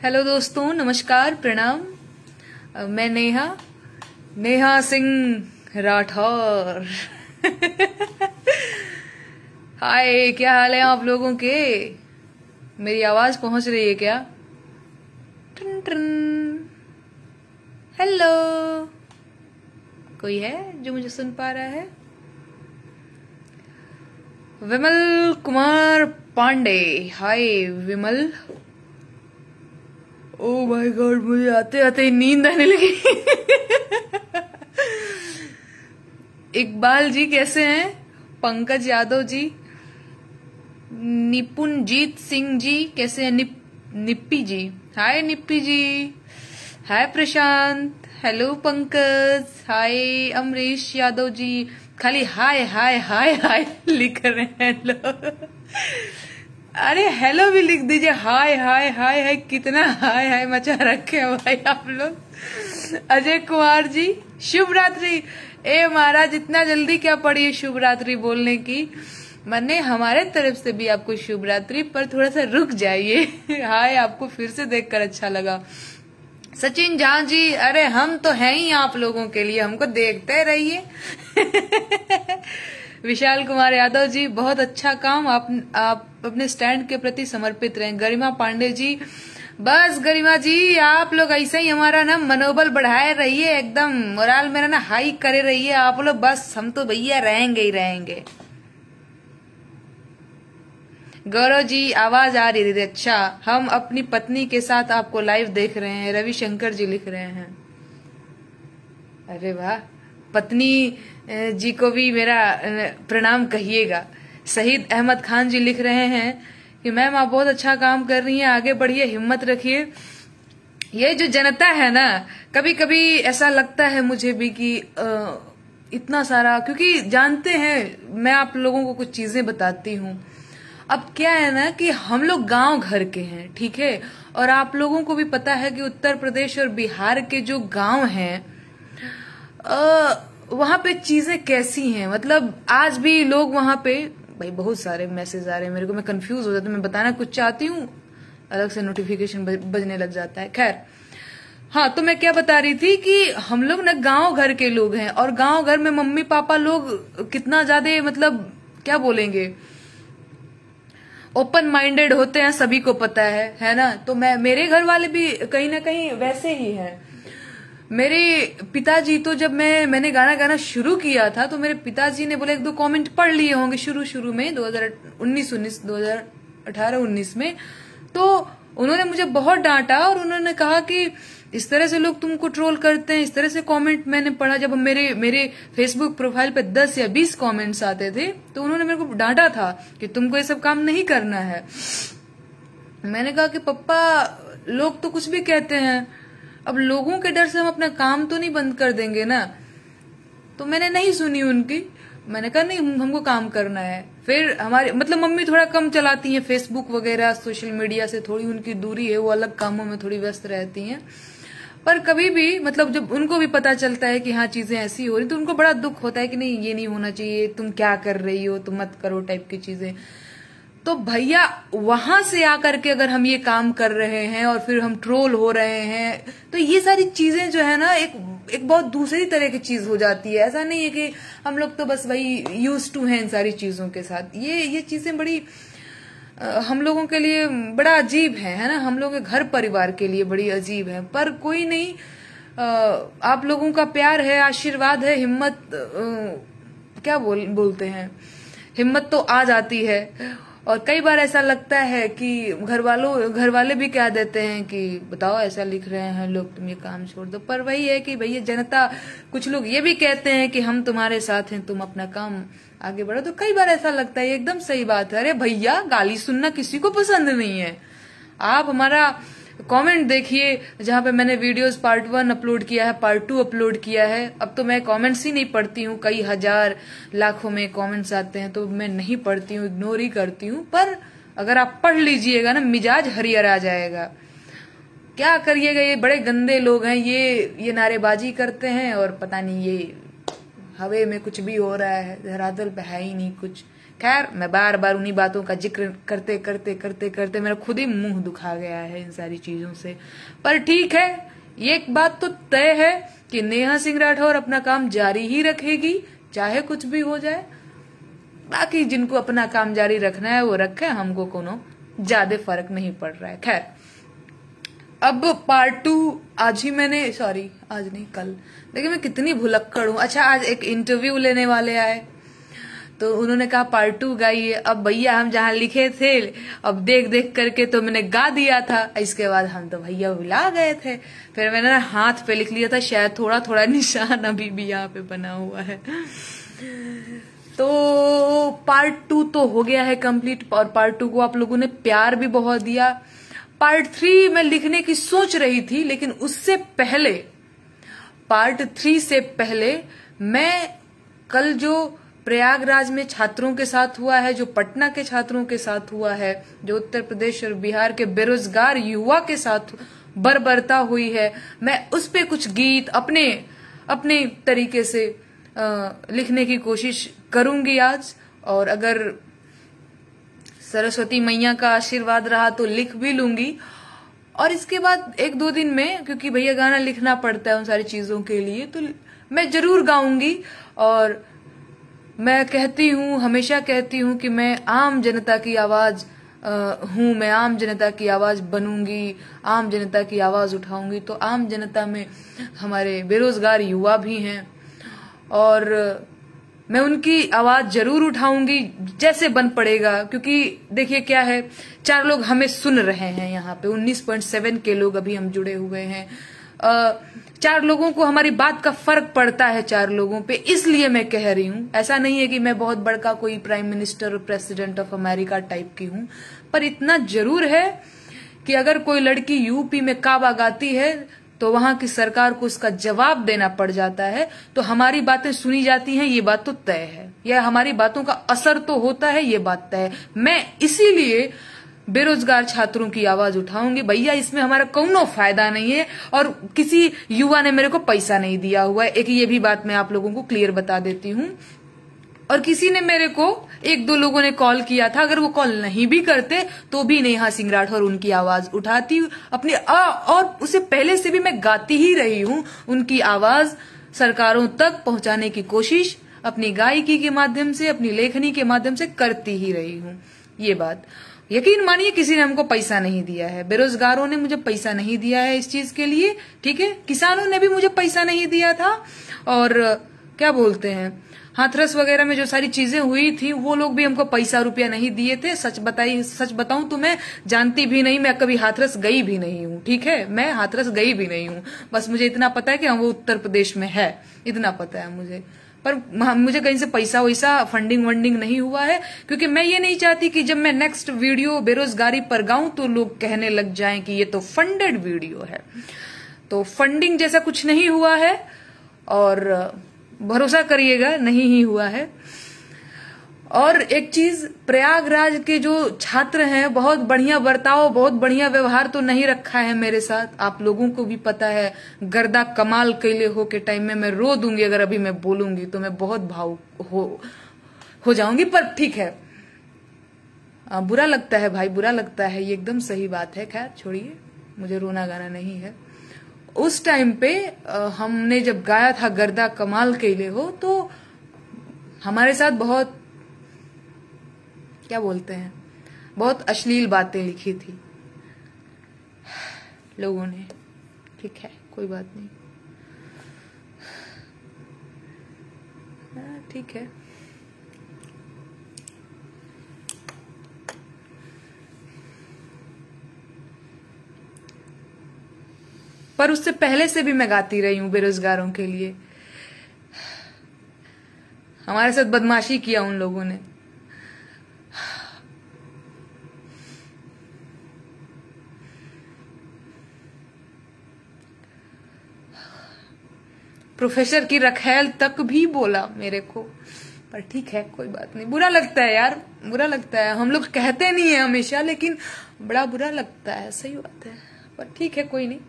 Hello दोस्तों, नमस्कार, प्रणाम। मैं नेहा सिंह राठौर। हाय, क्या हाल है आप लोगों के? मेरी आवाज पहुंच रही है क्या? Ton ton. हेलो, कोई है जो मुझे सुन पा रहा है? विमल कुमार पांडे, हाय विमल। ओ माय गॉड, मुझे आते आते ही नींद आने लगी। इकबाल जी कैसे हैं? पंकज यादव जी, निपुणजीत सिंह जी कैसे हैं? निप्पी जी, हाय निप्पी जी। हाय प्रशांत, हेलो पंकज, हाय अमरीश यादव जी। खाली हाय हाय हाय हाय लिख रहे हैं लोग। अरे हेलो भी लिख दीजिए। हाय हाय हाय हाय, कितना हाय हाय मचा रखे हो भाई आप लोग। अजय कुमार जी, शुभ रात्रि। ए महाराज, इतना जल्दी क्या पड़ी है शुभ रात्रि बोलने की? मैंने हमारे तरफ से भी आपको शुभ रात्रि, पर थोड़ा सा रुक जाइए। हाय, आपको फिर से देखकर अच्छा लगा। सचिन झा जी, अरे हम तो हैं ही आप लोगों के लिए, हमको देखते रहिए। विशाल कुमार यादव जी, बहुत अच्छा काम। आप अपने स्टैंड के प्रति समर्पित रहें। गरिमा पांडे जी, बस गरिमा जी आप लोग ऐसे ही हमारा ना मनोबल बढ़ाए रहिए, एकदम मोराल मेरा ना हाई करे रहिए आप लोग। बस हम तो भैया रहेंगे ही रहेंगे। गौरव जी, आवाज आ रही थी। अच्छा, हम अपनी पत्नी के साथ आपको लाइव देख रहे हैं। रविशंकर जी लिख रहे हैं। अरे वाह, पत्नी जी को भी मेरा प्रणाम कहिएगा। शहीद अहमद खान जी लिख रहे हैं कि मैम आप बहुत अच्छा काम कर रही हैं, आगे बढ़िए, हिम्मत रखिए। ये जो जनता है ना, कभी कभी ऐसा लगता है मुझे भी कि इतना सारा, क्योंकि जानते हैं मैं आप लोगों को कुछ चीजें बताती हूँ। अब क्या है ना कि हम लोग गांव घर के हैं, ठीक है, और आप लोगों को भी पता है कि उत्तर प्रदेश और बिहार के जो गांव हैं वहां पे चीजें कैसी हैं। मतलब आज भी लोग वहां पे, भाई बहुत सारे मैसेज आ रहे हैं मेरे को, मैं कंफ्यूज हो जाती हूँ। मैं बताना कुछ चाहती हूँ, अलग से नोटिफिकेशन बजने लग जाता है। खैर, हाँ, तो मैं क्या बता रही थी कि हम लोग ना गांव घर के लोग हैं, और गांव घर में मम्मी पापा लोग कितना ज्यादा, मतलब क्या बोलेंगे, ओपन माइंडेड होते हैं, सभी को पता है ना। तो मेरे घर वाले भी कहीं ना कहीं वैसे ही हैं। मेरे पिताजी तो जब मैंने गाना गाना शुरू किया था, तो मेरे पिताजी ने बोले, एक दो कमेंट पढ़ लिए होंगे शुरू में 2018-19 में। तो उन्होंने मुझे बहुत डांटा और उन्होंने कहा कि इस तरह से लोग तुमको ट्रोल करते हैं। इस तरह से कमेंट मैंने पढ़ा, जब मेरे फेसबुक प्रोफाइल पे 10 या 20 कमेंट्स आते थे, तो उन्होंने मेरे को डांटा था कि तुमको ये सब काम नहीं करना है। मैंने कहा कि पप्पा, लोग तो कुछ भी कहते हैं, अब लोगों के डर से हम अपना काम तो नहीं बंद कर देंगे ना। तो मैंने नहीं सुनी उनकी। मैंने कहा नहीं, हमको काम करना है। फिर हमारे, मतलब मम्मी थोड़ा कम चलाती हैं फेसबुक वगैरह, सोशल मीडिया से थोड़ी उनकी दूरी है, वो अलग कामों में थोड़ी व्यस्त रहती हैं। पर कभी भी, मतलब जब उनको भी पता चलता है कि हाँ चीजें ऐसी हो रही, तो उनको बड़ा दुख होता है कि नहीं, ये नहीं होना चाहिए, तुम क्या कर रही हो, तुम मत करो, टाइप की चीजें। तो भैया, वहां से आकर के अगर हम ये काम कर रहे हैं और फिर हम ट्रोल हो रहे हैं, तो ये सारी चीजें जो है ना, एक बहुत दूसरी तरह की चीज हो जाती है। ऐसा नहीं है कि हम लोग तो बस वही यूज टू हैं इन सारी चीजों के साथ। ये चीजें बड़ी हम लोगों के लिए बड़ा अजीब है ना, हम लोगों के घर परिवार के लिए बड़ी अजीब है। पर कोई नहीं, आप लोगों का प्यार है, आशीर्वाद है, हिम्मत, क्या बोलते हैं, हिम्मत तो आ जाती है। और कई बार ऐसा लगता है कि घर वाले भी कह देते हैं कि बताओ ऐसा लिख रहे हैं लोग, तुम ये काम छोड़ दो। पर वही है कि भैया जनता, कुछ लोग ये भी कहते हैं कि हम तुम्हारे साथ हैं, तुम अपना काम आगे बढ़ो। तो कई बार ऐसा लगता है, एकदम सही बात है। अरे भैया, गाली सुनना किसी को पसंद नहीं है। आप हमारा कमेंट देखिए, जहां पे मैंने वीडियोस पार्ट 1 अपलोड किया है, पार्ट 2 अपलोड किया है। अब तो मैं कमेंट्स ही नहीं पढ़ती हूँ, कई हजार लाखों में कमेंट्स आते हैं, तो मैं नहीं पढ़ती हूँ, इग्नोर ही करती हूँ। पर अगर आप पढ़ लीजिएगा ना, मिजाज हरियर आ जाएगा। क्या करिएगा, ये बड़े गंदे लोग हैं, ये नारेबाजी करते हैं और पता नहीं ये हवे में कुछ भी हो रहा है, धरातल पे है ही नहीं कुछ। खैर, मैं बार बार उन्हीं बातों का जिक्र करते करते करते करते मेरा खुद ही मुंह दुखा गया है इन सारी चीजों से। पर ठीक है, ये एक बात तो तय है कि नेहा सिंह राठौर अपना काम जारी ही रखेगी, चाहे कुछ भी हो जाए। बाकी जिनको अपना काम जारी रखना है वो रखे, हमको कोनो ज्यादा फर्क नहीं पड़ रहा है। खैर, अब पार्ट 2 आज ही मैंने, सॉरी आज नहीं कल, देखिए मैं कितनी भुलक्कड़ हूं। अच्छा, आज एक इंटरव्यू लेने वाले आए तो उन्होंने कहा पार्ट 2 गाइए। अब भैया हम जहां लिखे थे, अब देख देख करके तो मैंने गा दिया था। इसके बाद हम तो भैया भुला गए थे, फिर मैंने हाथ पे लिख लिया था, शायद थोड़ा थोड़ा निशान अभी भी यहाँ पे बना हुआ है। तो पार्ट 2 तो हो गया है कंप्लीट, और पार्ट 2 को आप लोगों ने प्यार भी बहुत दिया। पार्ट 3 मैं लिखने की सोच रही थी, लेकिन उससे पहले, पार्ट 3 से पहले, मैं कल जो प्रयागराज में छात्रों के साथ हुआ है, जो पटना के छात्रों के साथ हुआ है, जो उत्तर प्रदेश और बिहार के बेरोजगार युवा के साथ बर्बरता हुई है, मैं उस पे कुछ गीत अपने तरीके से लिखने की कोशिश करूंगी आज। और अगर सरस्वती मैया का आशीर्वाद रहा तो लिख भी लूंगी। और इसके बाद 1-2 दिन में, क्योंकि भैया गाना लिखना पड़ता है उन सारी चीजों के लिए, तो मैं जरूर गाऊंगी। और मैं कहती हूँ, हमेशा कहती हूँ कि मैं आम जनता की आवाज हूँ, मैं आम जनता की आवाज बनूंगी, आम जनता की आवाज उठाऊंगी। तो आम जनता में हमारे बेरोजगार युवा भी हैं और मैं उनकी आवाज जरूर उठाऊंगी जैसे बन पड़ेगा। क्योंकि देखिए क्या है, 4 लोग हमें सुन रहे हैं यहाँ पे, 19.7 के लोग अभी हम जुड़े हुए हैं। 4 लोगों को हमारी बात का फर्क पड़ता है, 4 लोगों पे, इसलिए मैं कह रही हूँ। ऐसा नहीं है कि मैं बहुत बड़का कोई प्राइम मिनिस्टर और प्रेसिडेंट ऑफ अमेरिका टाइप की हूँ, पर इतना जरूर है कि अगर कोई लड़की यूपी में काबा गाती है तो वहां की सरकार को उसका जवाब देना पड़ जाता है, तो हमारी बातें सुनी जाती हैं, ये बात तो तय है, या हमारी बातों का असर तो होता है, ये बात तय है। मैं इसीलिए बेरोजगार छात्रों की आवाज उठाऊंगी। भैया इसमें हमारा कोनो फायदा नहीं है और किसी युवा ने मेरे को पैसा नहीं दिया हुआ है, एक ये भी बात मैं आप लोगों को क्लियर बता देती हूँ। और किसी ने मेरे को, 1-2 लोगों ने कॉल किया था, अगर वो कॉल नहीं भी करते तो भी नेहा सिंह राठौर उनकी आवाज उठाती अपनी, और उससे पहले से भी मैं गाती ही रही हूँ उनकी आवाज सरकारों तक पहुंचाने की कोशिश अपनी गायकी के माध्यम से, अपनी लेखनी के माध्यम से करती ही रही हूँ। ये बात यकीन मानिए, किसी ने हमको पैसा नहीं दिया है, बेरोजगारों ने मुझे पैसा नहीं दिया है इस चीज के लिए, ठीक है, किसानों ने भी मुझे पैसा नहीं दिया था, और क्या बोलते हैं, हाथरस वगैरह में जो सारी चीजें हुई थी वो लोग भी हमको पैसा रुपया नहीं दिए थे। सच बताऊं तो मैं जानती भी नहीं, मैं कभी हाथरस गई भी नहीं हूँ, ठीक है, मैं हाथरस गई भी नहीं हूँ। बस मुझे इतना पता है कि वो उत्तर प्रदेश में है, इतना पता है मुझे। पर मुझे कहीं से पैसा वैसा फंडिंग वंडिंग नहीं हुआ है, क्योंकि मैं ये नहीं चाहती कि जब मैं नेक्स्ट वीडियो बेरोजगारी पर गाऊं तो लोग कहने लग जाएं कि ये तो फंडेड वीडियो है। तो फंडिंग जैसा कुछ नहीं हुआ है, और भरोसा करिएगा नहीं ही हुआ है। और एक चीज, प्रयागराज के जो छात्र हैं, बहुत बढ़िया बर्ताव, बहुत बढ़िया व्यवहार तो नहीं रखा है मेरे साथ, आप लोगों को भी पता है। गर्दा कमाल कैले हो के टाइम में मैं रो दूंगी, अगर अभी मैं बोलूंगी तो मैं बहुत भावुक हो जाऊंगी, पर ठीक है, बुरा लगता है भाई, बुरा लगता है, ये एकदम सही बात है। खैर छोड़िए, मुझे रोना गाना नहीं है। उस टाइम पे हमने जब गाया था गर्दा कमाल कैले हो, तो हमारे साथ बहुत, क्या बोलते हैं, बहुत अश्लील बातें लिखी थी लोगों ने, ठीक है, कोई बात नहीं, ठीक है। पर उससे पहले से भी मैं गाती रही हूं बेरोजगारों के लिए। हमारे साथ बदमाशी किया उन लोगों ने, प्रोफेसर की रखेल तक भी बोला मेरे को, पर ठीक है, कोई बात नहीं। बुरा लगता है यार, बुरा लगता है, हम लोग कहते नहीं है हमेशा, लेकिन बड़ा बुरा लगता है, सही बात है, पर ठीक है, कोई नहीं।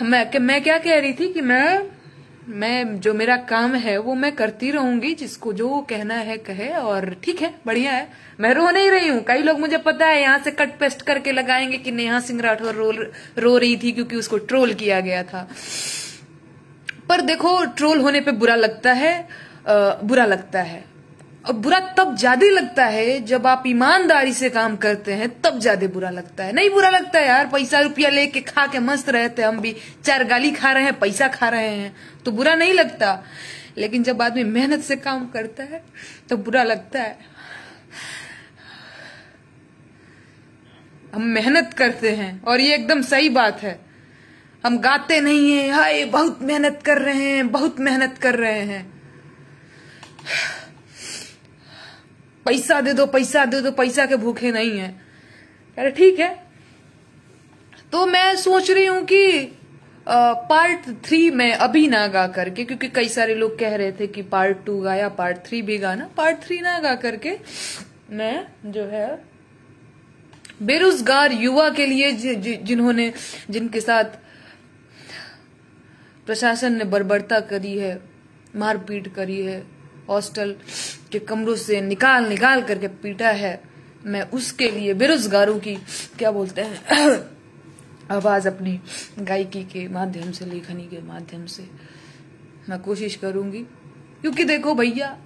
मैं क्या कह रही थी कि मैं मैं जो मेरा काम है वो मैं करती रहूंगी, जिसको जो कहना है कहे, और ठीक है, बढ़िया है। मैं रो नहीं रही हूँ। कई लोग मुझे पता है यहाँ से कट पेस्ट करके लगाएंगे कि नेहा सिंह राठौर रो रही थी क्योंकि उसको ट्रोल किया गया था। पर देखो, ट्रोल होने पे बुरा लगता है, बुरा लगता है, और बुरा तब ज्यादा लगता है जब आप ईमानदारी से काम करते हैं, तब ज्यादा बुरा लगता है। नहीं बुरा लगता है यार, पैसा रुपया लेके खा के मस्त रहते, हम भी 4 गाली खा रहे हैं, पैसा खा रहे हैं, तो बुरा नहीं लगता। लेकिन जब आदमी मेहनत से काम करता है तो बुरा लगता है। हम मेहनत करते हैं और ये एकदम सही बात है। हम गाते नहीं है हाय बहुत मेहनत कर रहे हैं, बहुत मेहनत कर रहे हैं, पैसा दे दो, पैसा दे दो, पैसा के भूखे नहीं है। अरे ठीक है, तो मैं सोच रही हूं कि पार्ट 3 में अभी ना गा करके, क्योंकि कई सारे लोग कह रहे थे कि पार्ट 2 गाया, पार्ट 3 भी गाना, पार्ट 3 ना गा करके मैं जो है बेरोजगार युवा के लिए जिन्होंने जिनके साथ प्रशासन ने बर्बरता करी है, मारपीट करी है, हॉस्टल के कमरों से निकाल निकाल करके पीटा है, मैं उसके लिए बेरोजगारों की क्या बोलते हैं आवाज अपनी गायकी के माध्यम से, लेखनी के माध्यम से मैं कोशिश करूंगी। क्योंकि देखो भैया,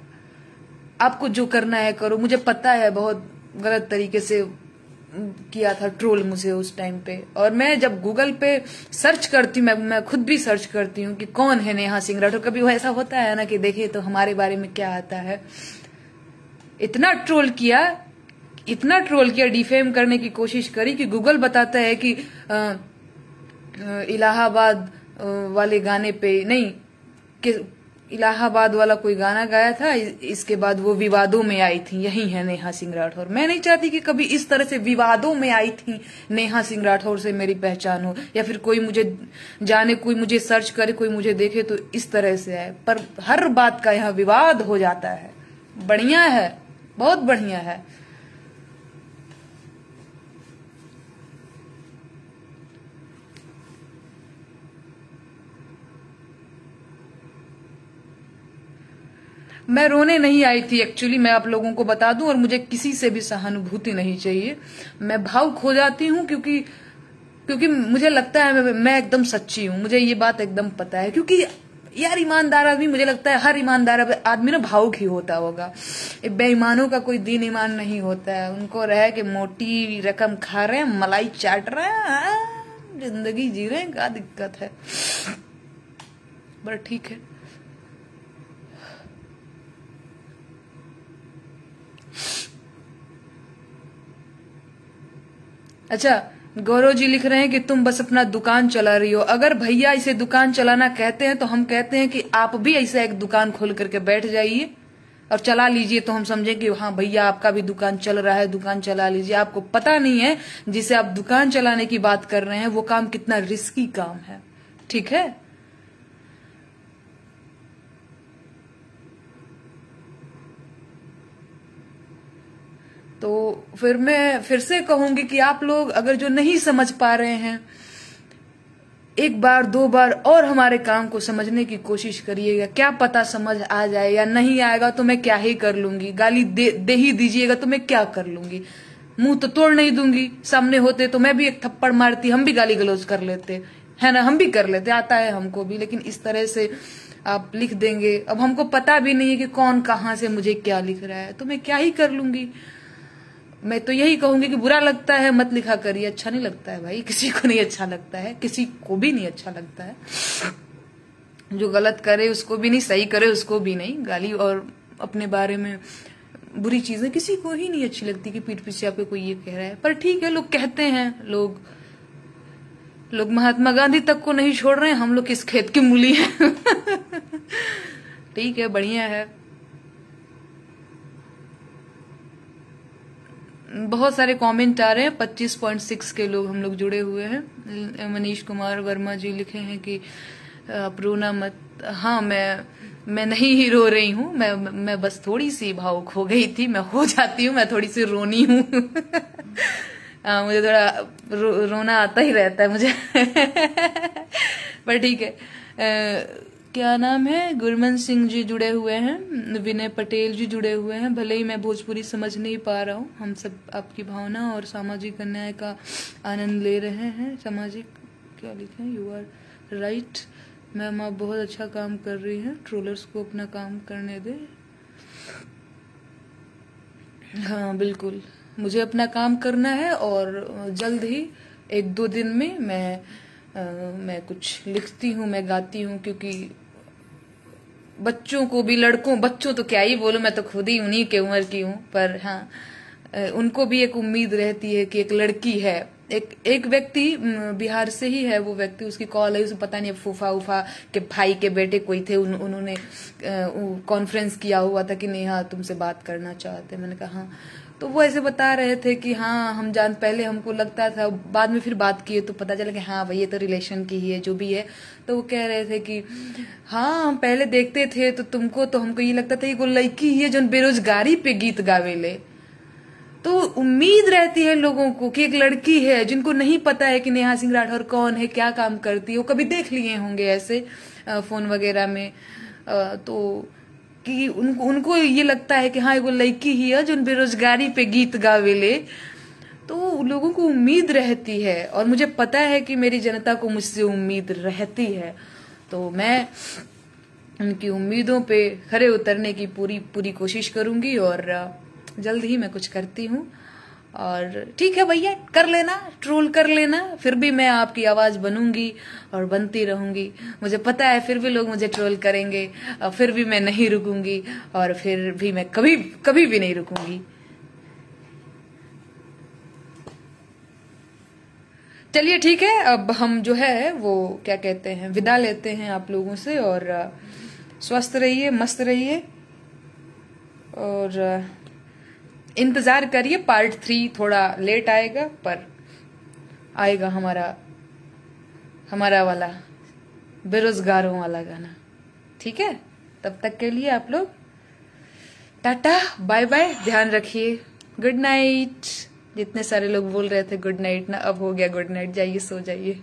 आपको जो करना है करो। मुझे पता है बहुत गलत तरीके से किया था ट्रोल मुझे उस टाइम पे, और मैं जब गूगल पे सर्च करती हूँ, मैं खुद भी सर्च करती हूँ कि कौन है नेहा सिंह राठौर। कभी वो ऐसा होता है ना कि देखिए तो हमारे बारे में क्या आता है। इतना ट्रोल किया, इतना ट्रोल किया, डिफेम करने की कोशिश करी कि गूगल बताता है कि इलाहाबाद वाले गाने पे नहीं, कि इलाहाबाद वाला कोई गाना गाया था, इसके बाद वो विवादों में आई थी, यही है नेहा सिंह राठौर। मैं नहीं चाहती कि कभी इस तरह से विवादों में आई थी नेहा सिंह राठौर से मेरी पहचान हो, या फिर कोई मुझे जाने, कोई मुझे सर्च करे, कोई मुझे देखे तो इस तरह से आए। पर हर बात का यहाँ विवाद हो जाता है। बढ़िया है, बहुत बढ़िया है। मैं रोने नहीं आई थी एक्चुअली, मैं आप लोगों को बता दूं, और मुझे किसी से भी सहानुभूति नहीं चाहिए। मैं भावुक हो जाती हूँ क्योंकि मुझे लगता है मैं एकदम सच्ची हूँ, मुझे ये बात एकदम पता है। क्योंकि यार ईमानदार आदमी, मुझे लगता है हर ईमानदार आदमी ना भावुक ही होता होगा। बेईमानों का कोई दीन ईमान नहीं होता है। उनको रहे कि मोटी रकम खा रहे हैं, मलाई चाट रहे हैं, जिंदगी जी रहे हैं, क्या दिक्कत है। बट ठीक है, अच्छा गौरव जी लिख रहे हैं कि तुम बस अपना दुकान चला रही हो। अगर भैया इसे दुकान चलाना कहते हैं तो हम कहते हैं कि आप भी ऐसा एक दुकान खोल करके बैठ जाइए और चला लीजिए, तो हम समझें कि हाँ भैया आपका भी दुकान चल रहा है, दुकान चला लीजिए। आपको पता नहीं है जिसे आप दुकान चलाने की बात कर रहे हैं वो काम कितना रिस्की काम है। ठीक है, तो फिर मैं फिर से कहूंगी कि आप लोग अगर जो नहीं समझ पा रहे हैं, एक बार 2 बार और हमारे काम को समझने की कोशिश करिएगा। क्या पता समझ आ जाए, या नहीं आएगा तो मैं क्या ही कर लूंगी। गाली दे ही दीजिएगा तो मैं क्या कर लूंगी, मुंह तो तोड़ नहीं दूंगी। सामने होते तो मैं भी एक थप्पड़ मारती, हम भी गाली गलौज कर लेते, है ना, हम भी कर लेते, आता है हमको भी। लेकिन इस तरह से आप लिख देंगे, अब हमको पता भी नहीं है कि कौन कहाँ से मुझे क्या लिख रहा है, तो मैं क्या ही कर लूंगी। मैं तो यही कहूंगी कि बुरा लगता है मत लिखा करिए, अच्छा नहीं लगता है भाई, किसी को नहीं अच्छा लगता है, किसी को भी नहीं अच्छा लगता है। जो गलत करे उसको भी नहीं, सही करे उसको भी नहीं। गाली और अपने बारे में बुरी चीजें किसी को ही नहीं अच्छी लगती कि पीठ पीछे आपके कोई ये कह रहा है। पर ठीक है, लोग कहते हैं, लोग महात्मा गांधी तक को नहीं छोड़ रहे हैं, हम लोग किस खेत की मूली है। ठीक है, बढ़िया है। बहुत सारे कमेंट आ रहे हैं, 25.6 के लोग हम लोग जुड़े हुए हैं। मनीष कुमार वर्मा जी लिखे हैं कि आप रोना मत। हाँ, मैं नहीं ही रो रही हूँ, मैं बस थोड़ी सी भावुक हो गई थी। मैं हो जाती हूँ, मैं थोड़ी सी रोनी हूँ। मुझे थोड़ा रोना आता ही रहता है मुझे। पर ठीक है, क्या नाम है, गुरमन सिंह जी जुड़े हुए हैं, विनय पटेल जी जुड़े हुए हैं। भले ही मैं भोजपुरी समझ नहीं पा रहा हूँ, हम सब आपकी भावना और सामाजिक अन्याय का आनंद ले रहे हैं। सामाजिक क्या लिखे, यू आर राइट मैम, आप बहुत अच्छा काम कर रही हैं, ट्रोलर्स को अपना काम करने दे। हाँ बिल्कुल, मुझे अपना काम करना है और जल्द ही 1-2 दिन में मैं कुछ लिखती हूँ, मैं गाती हूँ, क्योंकि बच्चों को भी, बच्चों तो क्या ही बोलूं, मैं तो खुद ही उन्हीं के उम्र की हूँ, पर हाँ उनको भी एक उम्मीद रहती है कि एक लड़की है, एक व्यक्ति बिहार से ही है वो व्यक्ति, उसकी कॉल है, उसे पता नहीं फूफा उफा के भाई के बेटे कोई थे, उन्होंने कॉन्फ्रेंस किया हुआ था कि नेहा तुमसे बात करना चाहते हैं। मैंने कहा हाँ, तो वो ऐसे बता रहे थे कि हाँ हम पहले हमको लगता था, बाद में फिर बात किए तो पता चला कि हाँ भाई ये तो रिलेशन की ही है, जो भी है। तो वो कह रहे थे कि हाँ हम पहले देखते थे तो तुमको, तो हमको ये लगता था कि वो लड़की ही है जो बेरोजगारी पे गीत गावेले। तो उम्मीद रहती है लोगों को कि एक लड़की है, जिनको नहीं पता है कि नेहा सिंह राठौर कौन है, क्या काम करती है, वो कभी देख लिए होंगे ऐसे फोन वगैरह में, तो कि उनको ये लगता है कि हाँ वो लड़की ही है जो बेरोजगारी पे गीत गावेले। तो लोगों को उम्मीद रहती है, और मुझे पता है कि मेरी जनता को मुझसे उम्मीद रहती है, तो मैं उनकी उम्मीदों पे खरे उतरने की पूरी कोशिश करूंगी, और जल्द ही मैं कुछ करती हूँ। और ठीक है भैया, कर लेना, ट्रोल कर लेना, फिर भी मैं आपकी आवाज बनूंगी और बनती रहूंगी। मुझे पता है फिर भी लोग मुझे ट्रोल करेंगे, फिर भी मैं नहीं रुकूंगी, और फिर भी मैं कभी भी नहीं रुकूंगी। चलिए ठीक है, अब हम जो है वो क्या कहते हैं, विदा लेते हैं आप लोगों से, और स्वस्थ रहिए, मस्त रहिए, और इंतजार करिए, पार्ट 3 थोड़ा लेट आएगा, पर आएगा हमारा वाला बेरोजगारों वाला गाना। ठीक है, तब तक के लिए आप लोग टाटा बाय बाय, ध्यान रखिए, गुड नाइट। जितने सारे लोग बोल रहे थे गुड नाइट ना, अब हो गया गुड नाइट, जाइए सो जाइए।